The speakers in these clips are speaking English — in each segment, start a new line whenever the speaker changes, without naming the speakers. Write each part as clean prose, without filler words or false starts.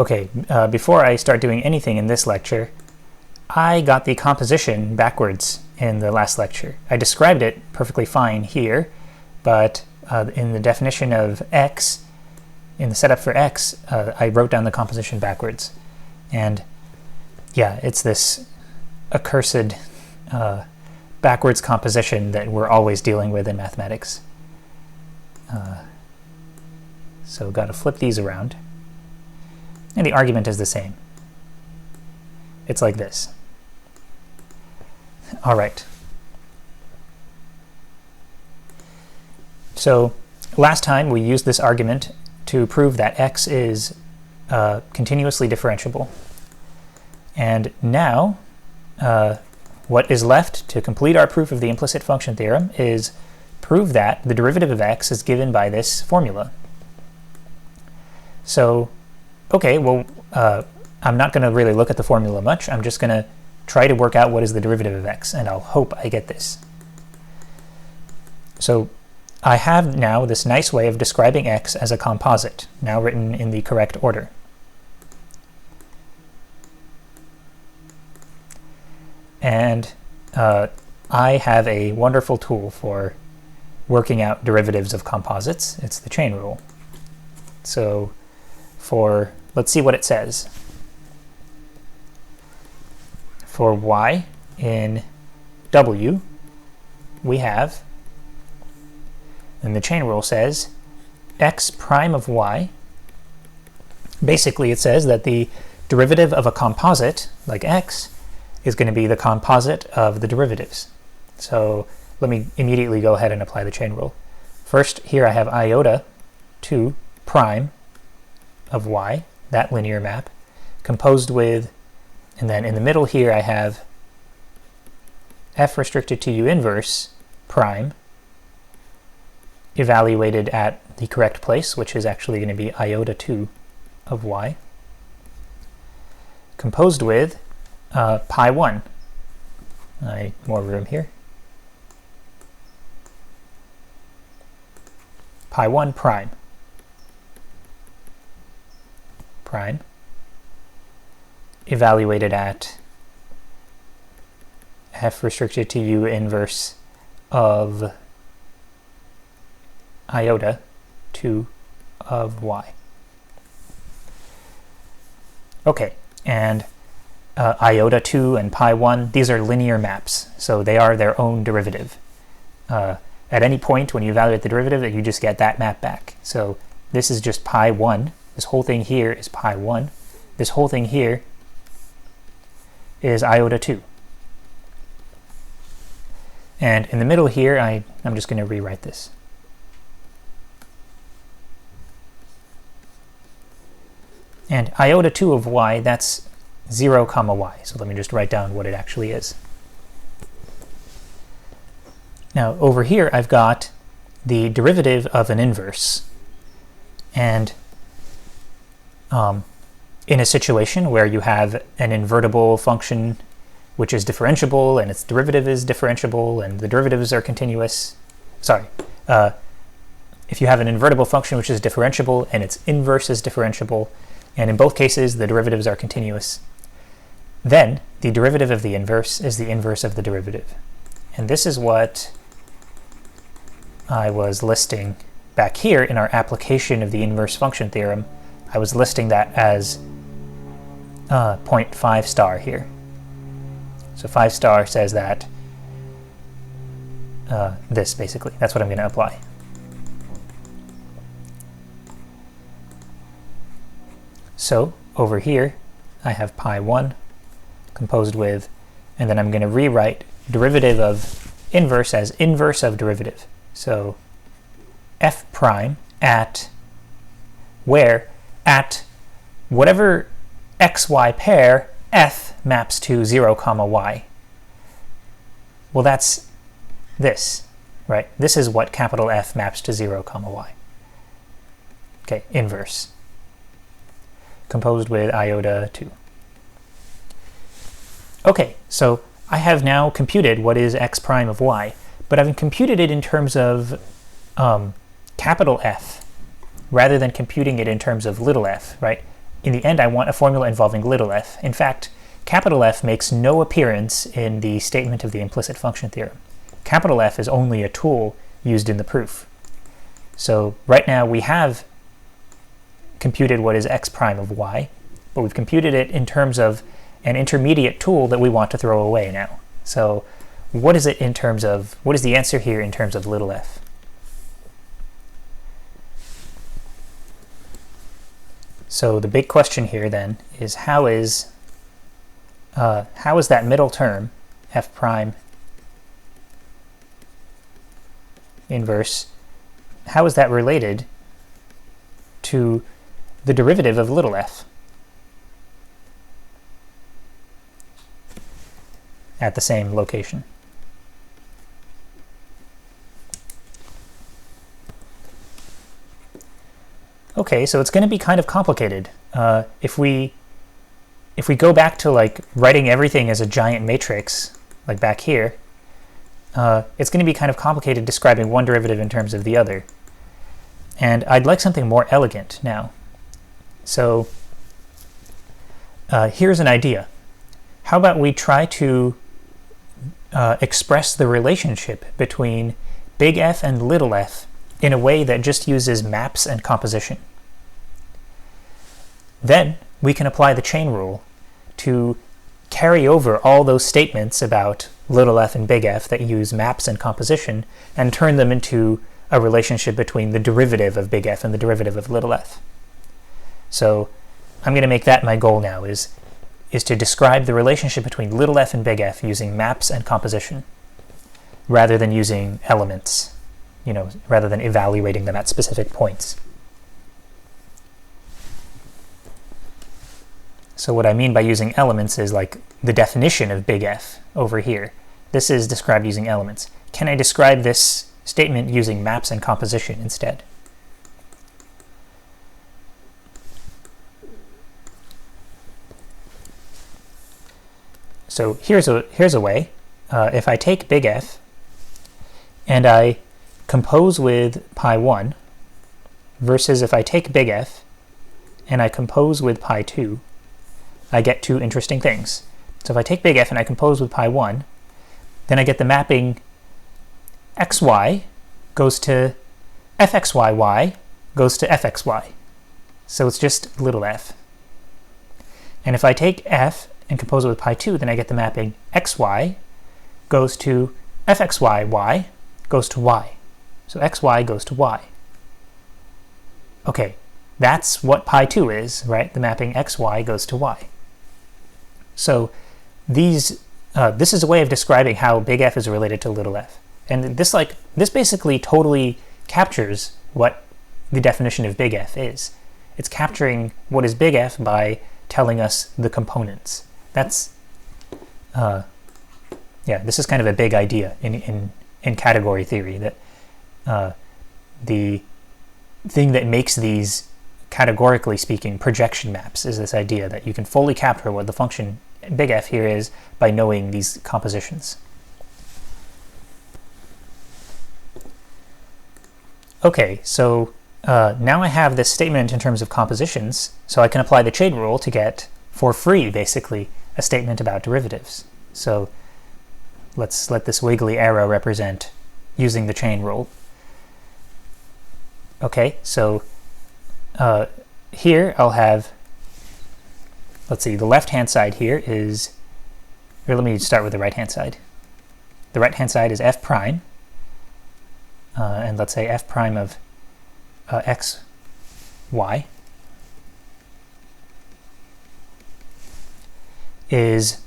Okay, before I start doing anything in this lecture, I got the composition backwards in the last lecture. I described it perfectly fine here, but in the definition of x, in the setup for x, I wrote down the composition backwards. And yeah, it's this accursed backwards composition that we're always dealing with in mathematics. So got to flip these around. And the argument is the same. It's like this. All right. So last time we used this argument to prove that x is continuously differentiable. And now what is left to complete our proof of the implicit function theorem is prove that the derivative of x is given by this formula. So, okay, well, I'm not going to really look at the formula much. I'm just going to try to work out what is the derivative of x, and I'll hope I get this. So I have now this nice way of describing x as a composite, now written in the correct order. And I have a wonderful tool for working out derivatives of composites. It's the chain rule. So let's see what it says. For y in W, we have, and the chain rule says, x prime of y. Basically, it says that the derivative of a composite, like x, is going to be the composite of the derivatives. So let me immediately go ahead and apply the chain rule. First, here I have iota 2 prime of y, that linear map, composed with, and then in the middle here I have f restricted to u inverse prime, evaluated at the correct place, which is actually going to be iota 2 of y, composed with pi 1. More room here. Pi 1 prime. Evaluated at f restricted to u inverse of iota 2 of y. Okay, and iota 2 and pi 1, these are linear maps, so they are their own derivative. At any point when you evaluate the derivative, you just get that map back. So this is just pi 1. This whole thing here is pi 1. This whole thing here is iota 2. And in the middle here, I'm just going to rewrite this. And iota 2 of y, that's 0 comma y. So let me just write down what it actually is. Now over here I've got the derivative of an inverse. And in a situation where you have an invertible function which is differentiable and its derivative is differentiable and the derivatives are continuous, if you have an invertible function which is differentiable and its inverse is differentiable, and in both cases the derivatives are continuous, then the derivative of the inverse is the inverse of the derivative. And this is what I was listing back here in our application of the inverse function theorem. I was listing that as 0.5 star here. So 5 star says that this, basically. That's what I'm going to apply. So over here I have pi 1 composed with, and then I'm going to rewrite derivative of inverse as inverse of derivative. So f prime at whatever xy pair f maps to 0 comma y. Well, that's this, right? This is what capital F maps to 0 comma y. Okay, inverse. Composed with iota 2. Okay, so I have now computed what is x prime of y, but I've computed it in terms of capital F rather than computing it in terms of little f, right? in the end I want a formula involving little f. In fact, capital F makes no appearance in the statement of the implicit function theorem. Capital F is only a tool used in the proof. So right now we have computed what is x prime of y, but we've computed it in terms of an intermediate tool that we want to throw away now. So what is it in terms of, what is the answer here in terms of little f? So the big question here then is how is that middle term, f prime inverse, how is that related to the derivative of little f at the same location? Okay, so it's going to be kind of complicated. If we go back to like writing everything as a giant matrix, like back here, it's going to be kind of complicated describing one derivative in terms of the other. And I'd like something more elegant now. So here's an idea. How about we try to express the relationship between big F and little f in a way that just uses maps and composition. Then we can apply the chain rule to carry over all those statements about little f and big F that use maps and composition and turn them into a relationship between the derivative of big F and the derivative of little f. So I'm going to make that my goal now, is to describe the relationship between little f and big F using maps and composition rather than using elements, rather than evaluating them at specific points. So what I mean by using elements is like the definition of big F over here. This is described using elements. Can I describe this statement using maps and composition instead? So here's a way. If I take big F and I compose with pi 1 versus if I take big F and I compose with pi 2, I get two interesting things. So if I take big F and I compose with pi 1, then I get the mapping xy goes to fxy goes to fxy. So it's just little f. And if I take f and compose it with pi 2, then I get the mapping xy goes to fxy goes to y. So xy goes to y. Okay, that's what pi 2 is, right? The mapping xy goes to y. So this is a way of describing how big F is related to little f. And this basically totally captures what the definition of big F is. It's capturing what is big F by telling us the components. That's this is kind of a big idea in category theory, that the thing that makes these, categorically speaking, projection maps is this idea that you can fully capture what the function big F here is by knowing these compositions. Okay, so now I have this statement in terms of compositions, so I can apply the chain rule to get, for free, basically, a statement about derivatives. So let's let this wiggly arrow represent using the chain rule. Okay, so here I'll have, let's see, the left-hand side here is, or let me start with the right-hand side. The right-hand side is f prime, and let's say f prime of x, y is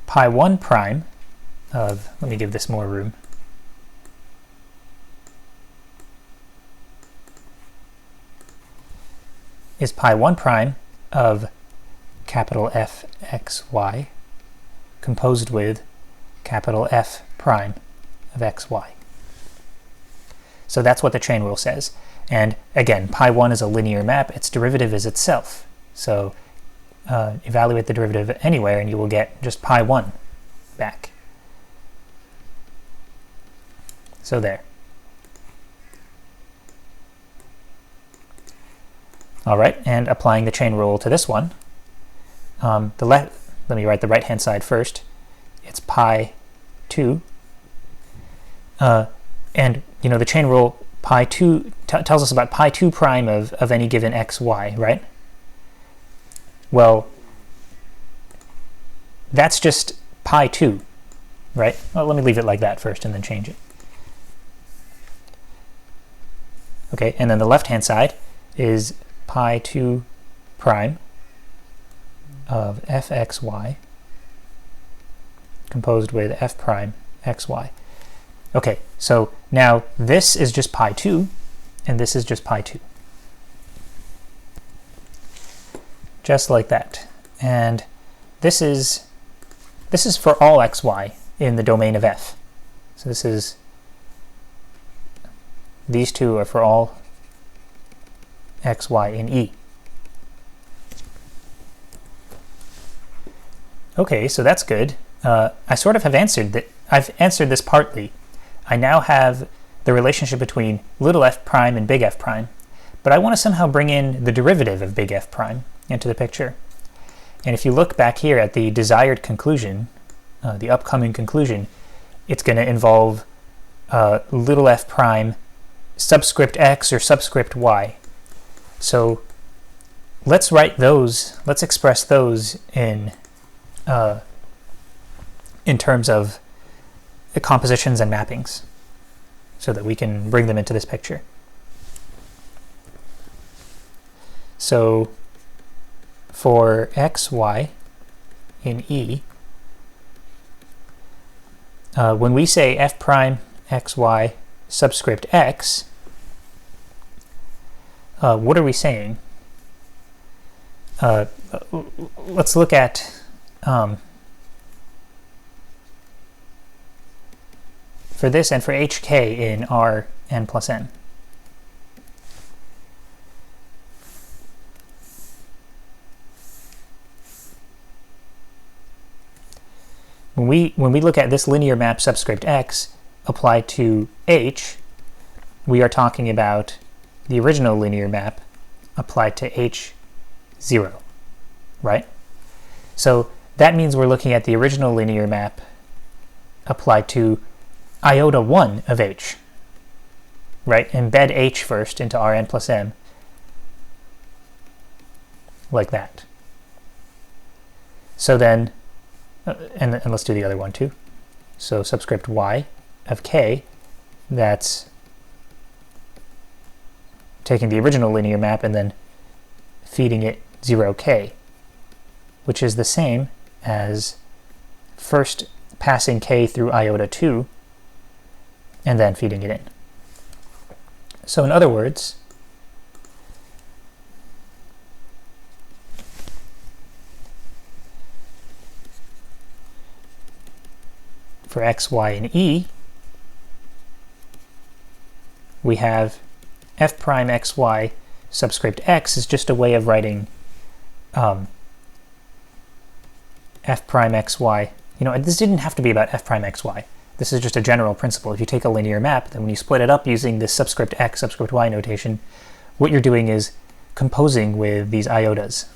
pi 1 prime of, let me give this more room, is pi 1 prime of capital F x y composed with capital F prime of x y. So that's what the chain rule says. And again, pi 1 is a linear map. Its derivative is itself. So evaluate the derivative anywhere and you will get just pi 1 back. So there. All right, and applying the chain rule to this one, let me write the right-hand side first. It's pi 2, and the chain rule pi 2 tells us about pi 2 prime of any given x, y, right? Well, that's just pi 2, right? Well, let me leave it like that first and then change it. Okay, and then the left-hand side is pi 2 prime of fxy composed with f prime xy. Okay, so now this is just pi 2, and this is just pi 2. Just like that. And this is for all xy in the domain of f. So these two are for all xy in E. Okay, so that's good. I sort of have answered that. I've answered this partly. I now have the relationship between little f prime and big F prime, but I want to somehow bring in the derivative of big F prime into the picture. And if you look back here at the desired conclusion, the upcoming conclusion, it's going to involve little f prime subscript x or subscript y. So let's express those in terms of compositions and mappings so that we can bring them into this picture. So for x, y in E, when we say f prime x, y subscript x, what are we saying? Let's look at for this and for hk in R n plus n. When we look at this linear map subscript x applied to h, we are talking about the original linear map applied to h0, right? So that means we're looking at the original linear map applied to iota 1 of h, right? Embed h first into Rn plus m, like that. So then, and let's do the other one too. So subscript y of k, that's taking the original linear map and then feeding it 0k, which is the same as first passing k through iota 2 and then feeding it in. So in other words, for x, y, and E, we have f prime xy subscript x is just a way of writing f prime xy. This didn't have to be about f prime xy. This is just a general principle. If you take a linear map, then when you split it up using this subscript x, subscript y notation, what you're doing is composing with these iotas.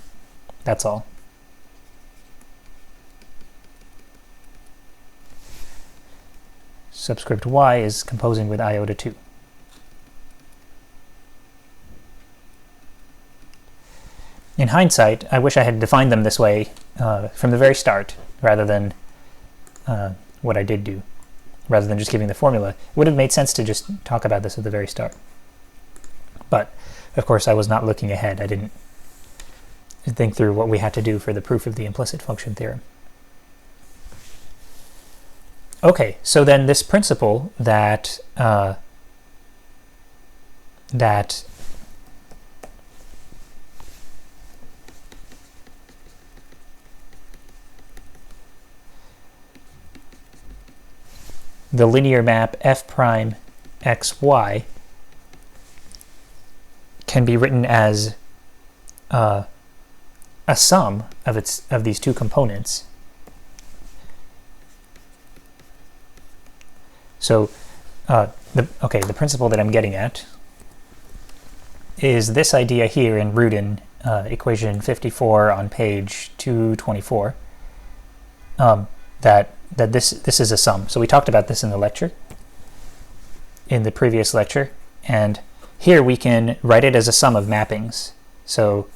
That's all. Subscript y is composing with iota 2. In hindsight, I wish I had defined them this way from the very start, rather than what I did do, rather than just giving the formula. It would have made sense to just talk about this at the very start. But, of course, I was not looking ahead. I didn't think through what we had to do for the proof of the implicit function theorem. Okay, so then this principle that the linear map f prime xy can be written as a sum of these two components. So the principle that I'm getting at is this idea here in Rudin, equation 54 on page 224, that this is a sum. So we talked about this in the lecture, in the previous lecture, and here we can write it as a sum of mappings. So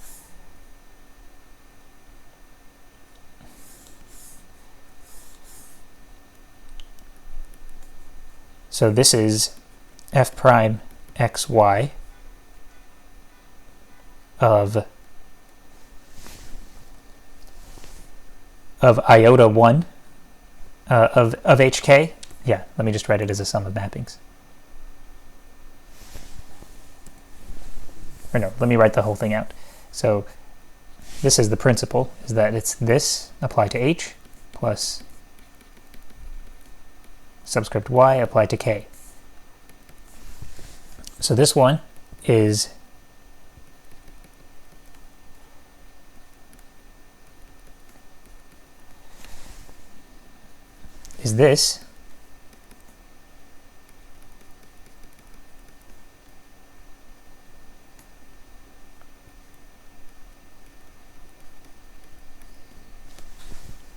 this is f prime xy of iota 1 of hk. Yeah, let me just write it as a sum of mappings. Or no, let me write the whole thing out. So this is the principle, is that it's this applied to h plus subscript y applied to k. So this one is this,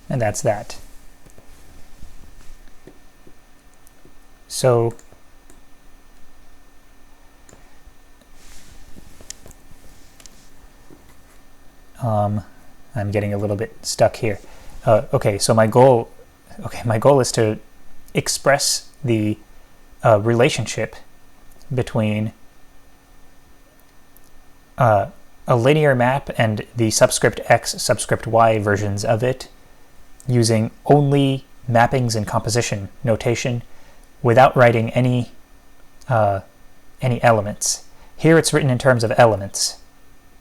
and that's that. So I'm getting a little bit stuck here. Okay, so my goal is to express the relationship between a linear map and the subscript x, subscript y versions of it using only mappings and composition notation without writing any elements. Here it's written in terms of elements,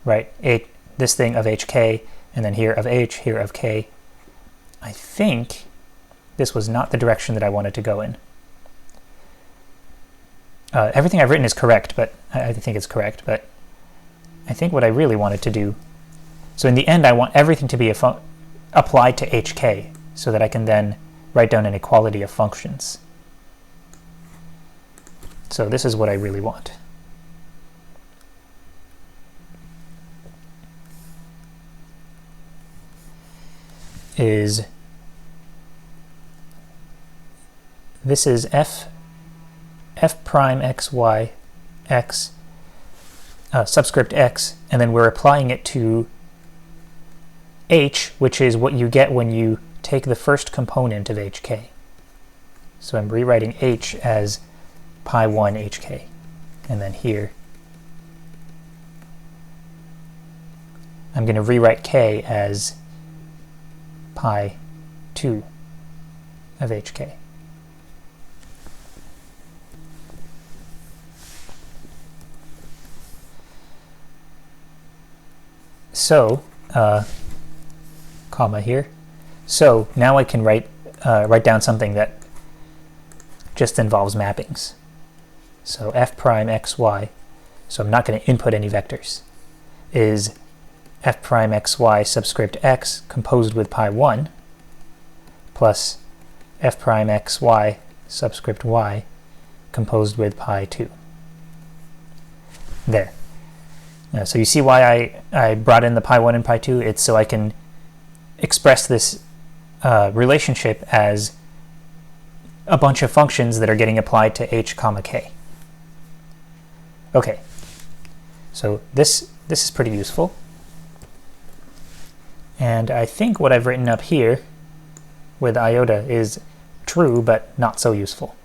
right? This thing of hk, and then here of h, here of k. I think this was not the direction that I wanted to go in. Everything I've written is correct, but I think it's correct, but I think what I really wanted to do, so in the end I want everything to be applied to hk so that I can then write down an equality of functions. So this is what I really want. This is f prime xy x subscript x, and then we're applying it to h, which is what you get when you take the first component of hk. So I'm rewriting h as pi 1 hk, and then here I'm going to rewrite k as pi 2 of hk. So, comma here. So now I can write down something that just involves mappings. So f prime xy, so I'm not going to input any vectors, is f prime xy subscript x composed with pi 1 plus f prime xy subscript y composed with pi 2. There. So you see why I brought in the pi 1 and pi 2? It's so I can express this relationship as a bunch of functions that are getting applied to h comma k. Okay, so this is pretty useful. And I think what I've written up here with iota is true, but not so useful.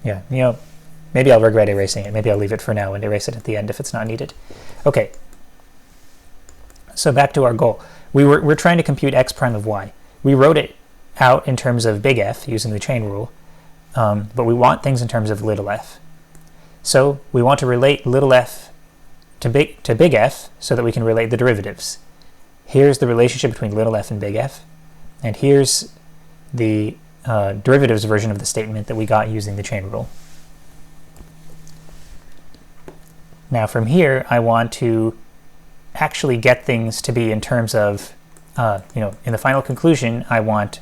Yeah, maybe I'll regret erasing it. Maybe I'll leave it for now and erase it at the end if it's not needed. Okay, so back to our goal. We're trying to compute x prime of y. We wrote it out in terms of big F using the chain rule, but we want things in terms of little f. So we want to relate little f to big F so that we can relate the derivatives. Here's the relationship between little f and big F, and here's the derivatives version of the statement that we got using the chain rule. Now from here I want to actually get things to be in terms of in the final conclusion, I want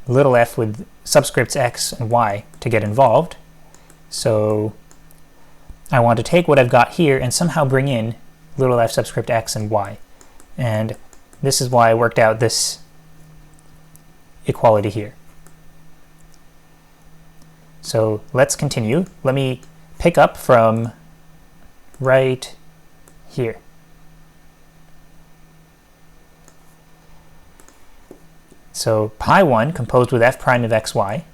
little f with subscripts x and y to get involved. So I want to take what I've got here and somehow bring in little f subscript x and y. And this is why I worked out this equality here. So let's continue. Let me pick up from right here. So pi1 composed with f prime of xy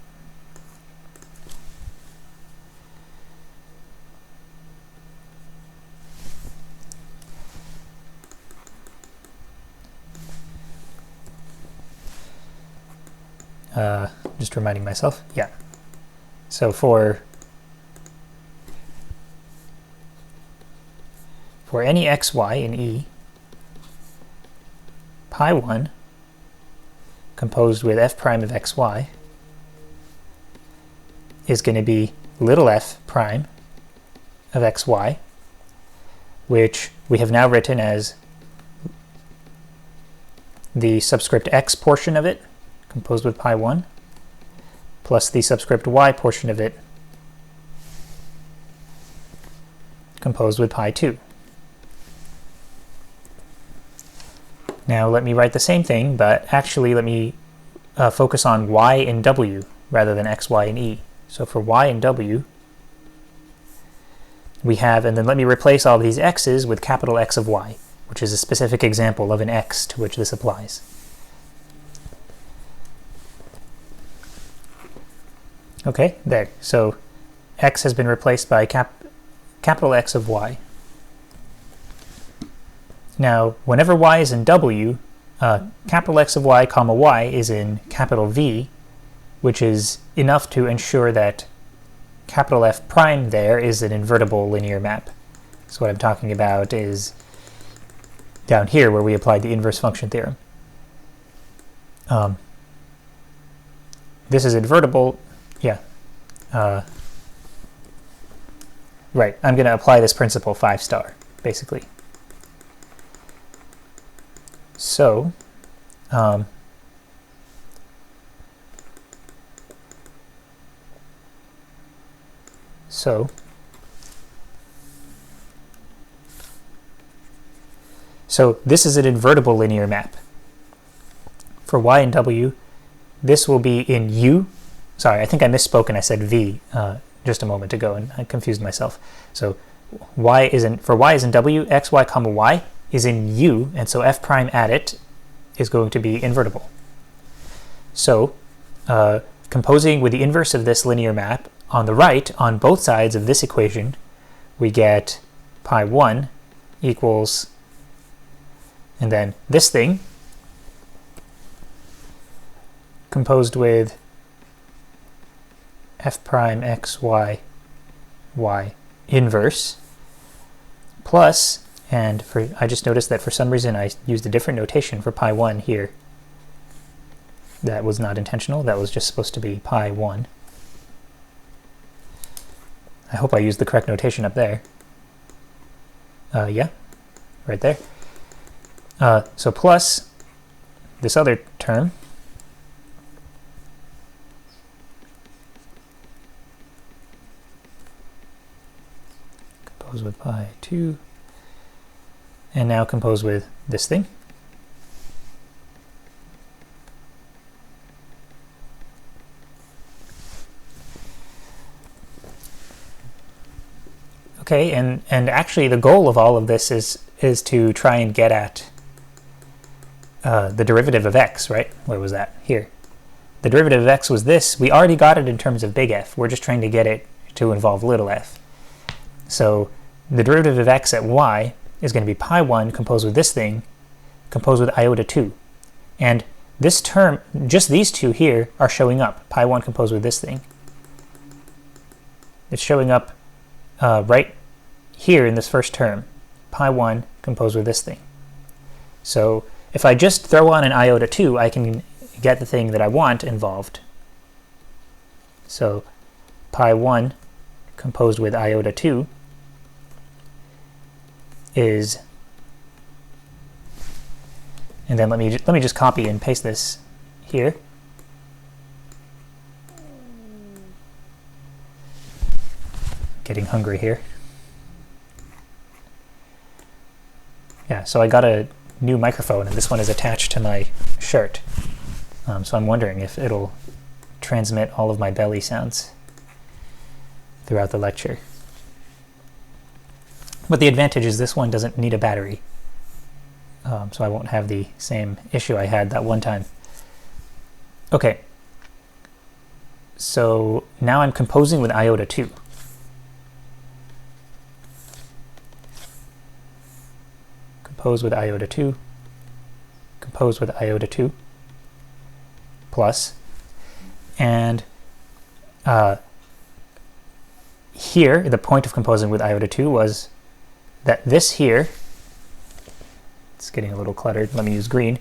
just reminding myself, yeah. So for any xy in E, pi1 composed with f prime of xy is going to be little f prime of xy, which we have now written as the subscript x portion of it composed with pi1 plus the subscript y portion of it composed with pi2. Now let me write the same thing, but actually let me focus on y and w rather than x, y, and e. So for y and w, we have, and then let me replace all these x's with capital X of y, which is a specific example of an x to which this applies. Okay, there. So x has been replaced by capital X of y. Now, whenever y is in w, capital X of y comma y is in capital V, which is enough to ensure that capital F prime there is an invertible linear map. So what I'm talking about is down here where we applied the inverse function theorem. This is invertible, yeah. Right, I'm going to apply this principle 5 star, basically. So, so this is an invertible linear map. For y and w, this will be in U. Sorry, I think I misspoke and I said V just a moment ago, and I confused myself. So y is in, for y is in w, x, y, comma y is in U, and so f prime at it is going to be invertible. So composing with the inverse of this linear map, on the right, on both sides of this equation, we get pi1 equals, and then this thing, composed with f prime x, y, y inverse, plus, and for, I just noticed that for some reason I used a different notation for pi1 here. That was not intentional, that was just supposed to be pi1. I hope I used the correct notation up there. Yeah, right there. So plus this other term, compose with pi2, and now compose with this thing. Okay, and actually the goal of all of this is to try and get at the derivative of x, right? Where was that? Here. The derivative of x was this. We already got it in terms of big F. We're just trying to get it to involve little f. So the derivative of x at y is going to be pi1 composed with this thing, composed with iota 2. And this term, just these two here, are showing up. Pi1 composed with this thing. It's showing up right here in this first term, pi1 composed with this thing. So if I just throw on an iota 2, I can get the thing that I want involved. So pi1 composed with iota 2 And then let me just copy and paste this here. Getting hungry here. Yeah, so I got a new microphone, and this one is attached to my shirt. So I'm wondering if it'll transmit all of my belly sounds throughout the lecture. But the advantage is this one doesn't need a battery. So I won't have the same issue I had that one time. Okay. So now I'm composing with iota 2. Compose with iota 2. Compose with iota 2. Plus. And here, the point of composing with iota 2 was that this here, it's getting a little cluttered, let me use green.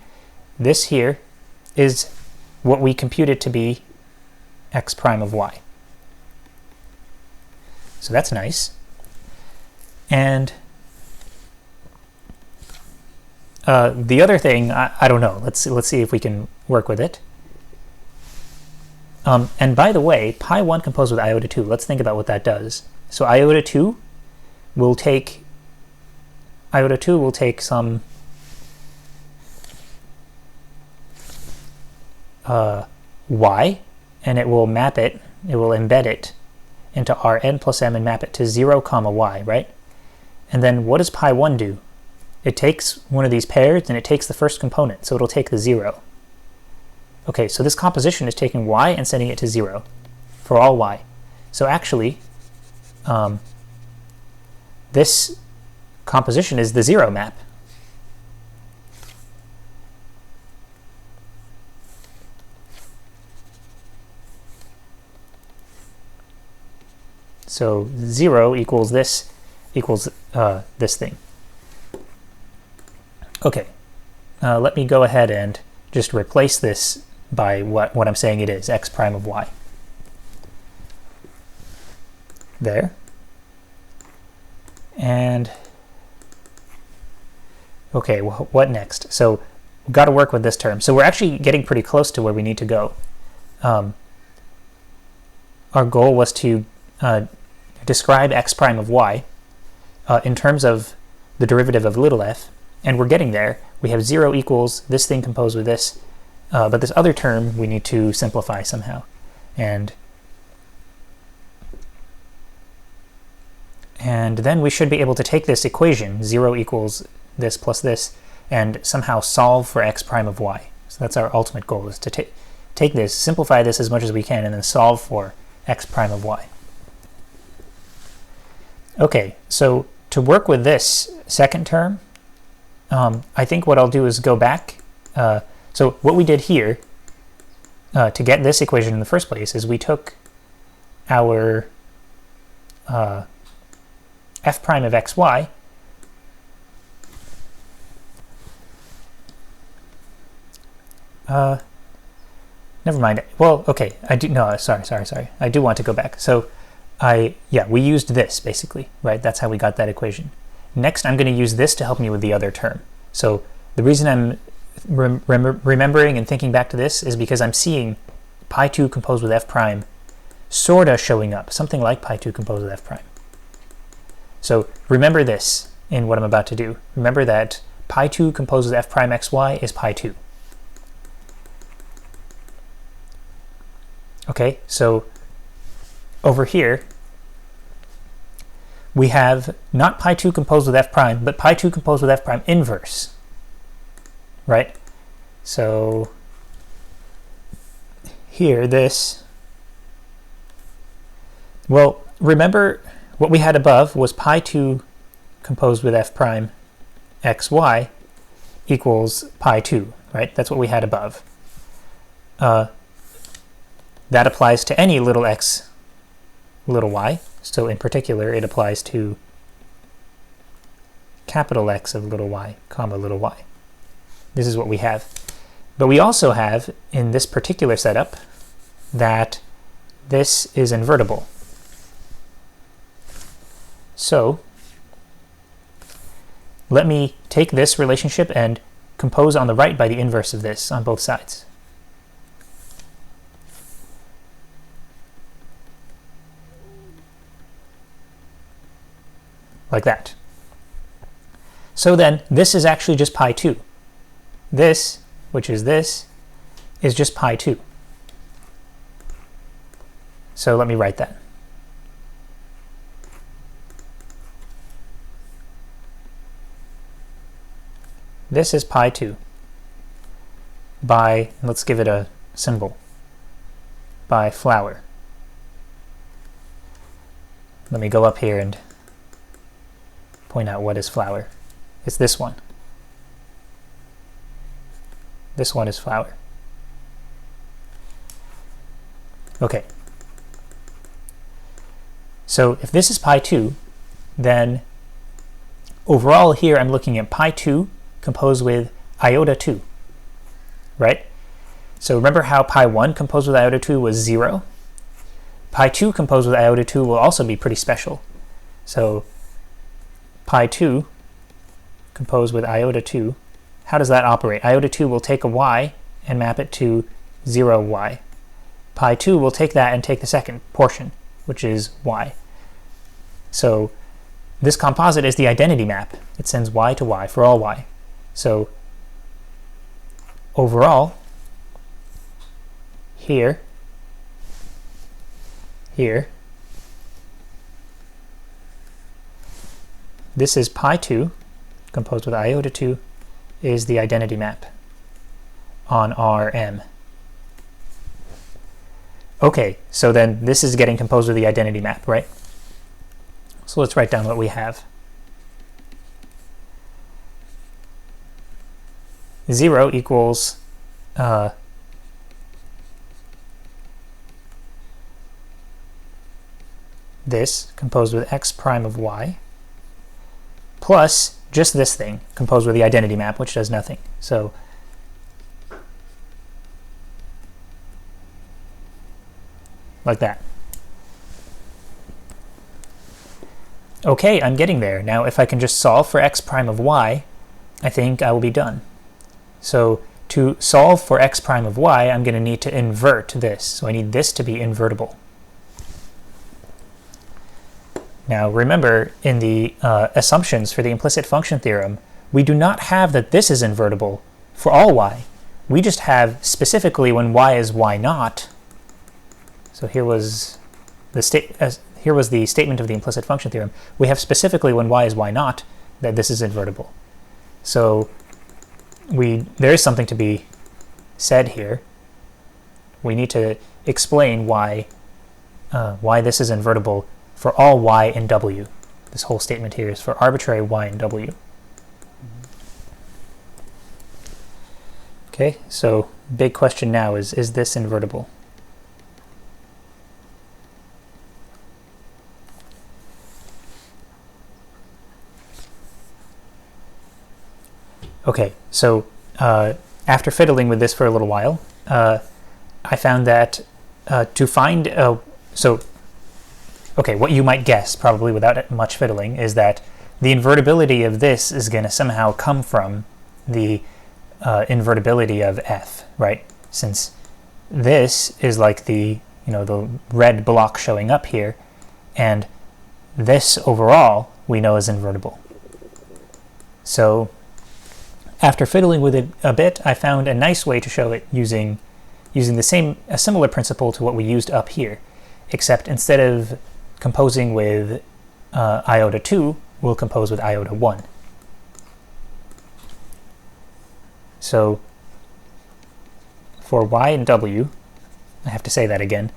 This here is what we computed to be x prime of y. So that's nice. And the other thing, I don't know. Let's see if we can work with it. And by the way, pi 1 composed with iota 2, let's think about what that does. So iota 2 will take some y, and it will map it, it will embed it into Rn plus m and map it to 0, comma y, right? And then what does pi 1 do? It takes one of these pairs and it takes the first component, so it'll take the 0. Okay, so this composition is taking y and sending it to 0 for all y. So actually, this composition is the 0 map. So 0 equals this thing. Okay, let me go ahead and just replace this by what I'm saying it is, x prime of y. There. And okay, what next? So we've got to work with this term. So we're actually getting pretty close to where we need to go. Our goal was to describe x prime of y in terms of the derivative of little f, and we're getting there. We have 0 equals this thing composed with this, but this other term we need to simplify somehow. And then we should be able to take this equation, 0 equals this plus this, and somehow solve for x prime of y. So that's our ultimate goal, is to take this, simplify this as much as we can, and then solve for x prime of y. Okay, so to work with this second term, I think what I'll do is go back. So what we did here to get this equation in the first place is we took our f prime of xy never mind. Well, okay, sorry. I do want to go back. So we used this basically, right? That's how we got that equation. Next, I'm going to use this to help me with the other term. So the reason I'm remembering and thinking back to this is because I'm seeing pi 2 composed with f prime sort of showing up, something like pi 2 composed with f prime. So remember this in what I'm about to do. Remember that pi 2 composed with f prime xy is pi 2. Okay, so over here, we have not pi 2 composed with f prime, but pi 2 composed with f prime inverse, right? So here, this, well, remember what we had above was pi 2 composed with f prime xy equals pi 2, right? That's what we had above. That applies to any little x, little y. So in particular, it applies to capital X of little y, comma little y. This is what we have. But we also have, in this particular setup, that this is invertible. So let me take this relationship and compose on the right by the inverse of this on both sides. Like that. So then this is actually just pi 2. This, which is this, is just pi 2. So let me write that. This is pi 2 by, let's give it a symbol, by flower. Let me go up here and point out what is flower. It's this one. This one is flower. Okay. So if this is pi 2, then overall here I'm looking at pi 2 composed with iota 2, right? So remember how pi 1 composed with iota 2 was 0? Pi 2 composed with iota 2 will also be pretty special. So pi 2 composed with iota 2, how does that operate? Iota 2 will take a y and map it to 0y. Pi 2 will take that and take the second portion, which is y. So this composite is the identity map. It sends y to y for all y. So overall, here, this is pi 2 composed with iota 2 is the identity map on Rm. Okay, so then this is getting composed with the identity map, right? So let's write down what we have. 0 equals this composed with x prime of y plus just this thing composed with the identity map, which does nothing. So like that. Okay, I'm getting there. Now if I can just solve for x prime of y, I think I will be done. So to solve for x prime of y, I'm going to need to invert this. So I need this to be invertible. Now remember, in the assumptions for the implicit function theorem, we do not have that this is invertible for all y. We just have specifically when y is y naught. So here was the statement of the implicit function theorem. We have specifically when y is y naught that this is invertible. So there is something to be said here. We need to explain why this is invertible for all y and w. This whole statement here is for arbitrary y and w. Okay, so big question now is this invertible? Okay, so after fiddling with this for a little while, I found that to find what you might guess, probably without much fiddling, is that the invertibility of this is going to somehow come from the invertibility of f, right? Since this is like the red block showing up here, and this overall we know is invertible. So after fiddling with it a bit, I found a nice way to show it using a similar principle to what we used up here, except instead of composing with iota 2, we'll compose with iota 1. So for y and w, I have to say that again.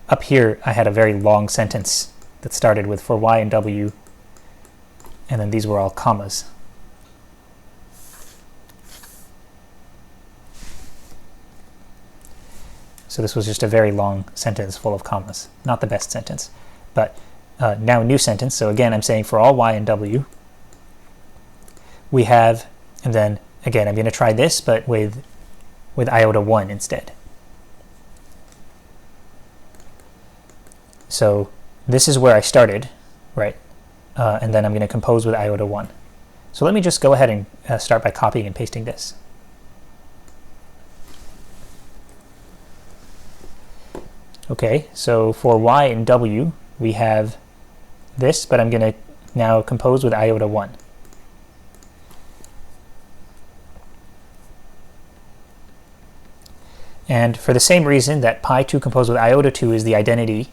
Up here I had a very long sentence that started with for y and w, and then these were all commas. So this was just a very long sentence full of commas. Not the best sentence. But now a new sentence. So again, I'm saying for all y and w, we have, and then again, I'm going to try this, but with iota 1 instead. So this is where I started, right? And then I'm going to compose with iota 1. So let me just go ahead and start by copying and pasting this. Okay, so for y and w, we have this, but I'm going to now compose with iota 1. And for the same reason that pi 2 composed with iota 2 is the identity,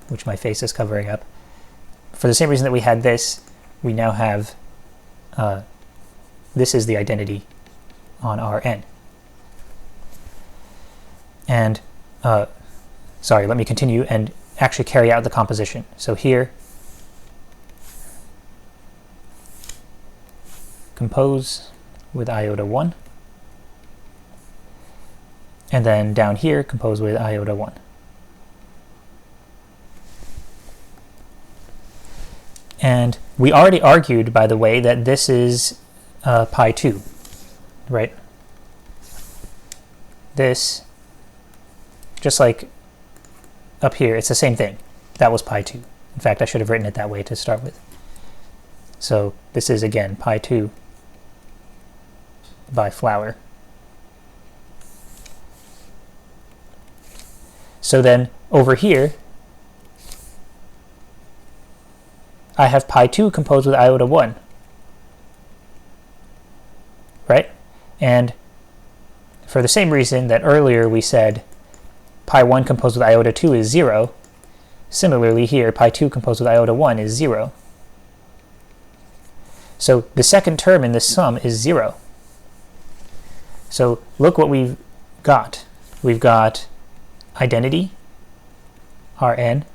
which my face is covering up, for the same reason that we had this, we now have this is the identity on Rn. And sorry, let me continue and actually carry out the composition. So here, compose with iota 1. And then down here, compose with iota 1. And we already argued, by the way, that this is pi 2, right? This, just like up here, it's the same thing. That was pi 2. In fact, I should have written it that way to start with. So this is, again, pi 2 by flower. So then over here, I have pi 2 composed with iota 1, right? And for the same reason that earlier we said pi 1 composed with iota 2 is 0, similarly here, pi 2 composed with iota 1 is 0. So the second term in this sum is 0. So look what we've got. We've got identity, Rn,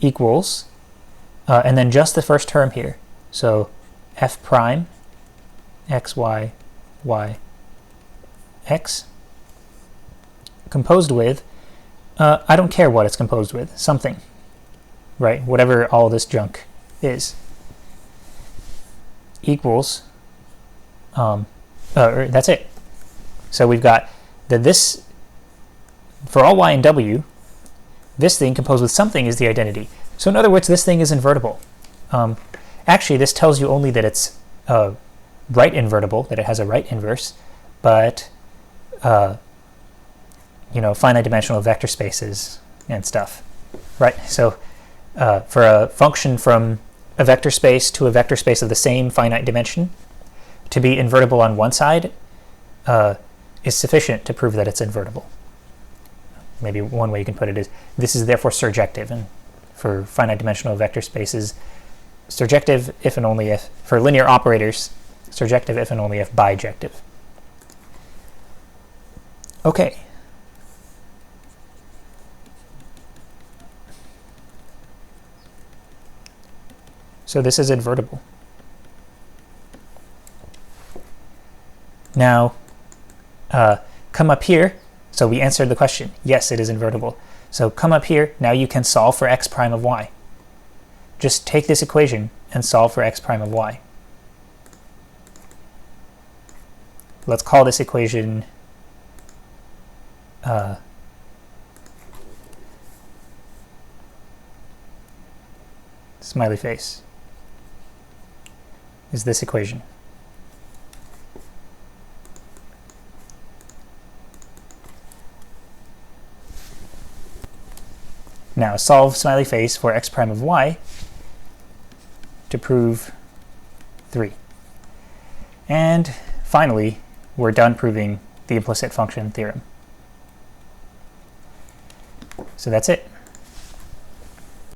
equals, and then just the first term here. So f prime, x, y, y, x, composed with, I don't care what it's composed with, something, right? Whatever all this junk is, equals, that's it. So we've got that this, for all y and w, this thing composed with something is the identity. So in other words, this thing is invertible. Actually, this tells you only that it's right invertible, that it has a right inverse, but you know, finite dimensional vector spaces and stuff, right? So for a function from a vector space to a vector space of the same finite dimension to be invertible on one side is sufficient to prove that it's invertible. Maybe one way you can put it is, this is therefore surjective, and for finite dimensional vector spaces, surjective if and only if, for linear operators, surjective if and only if bijective. Okay. So this is invertible. Now, come up here. So we answered the question. Yes, it is invertible. So come up here. Now you can solve for x prime of y. Just take this equation and solve for x prime of y. Let's call this equation smiley face is this equation. Now solve smiley face for x prime of y to prove 3. And finally, we're done proving the implicit function theorem. So that's it.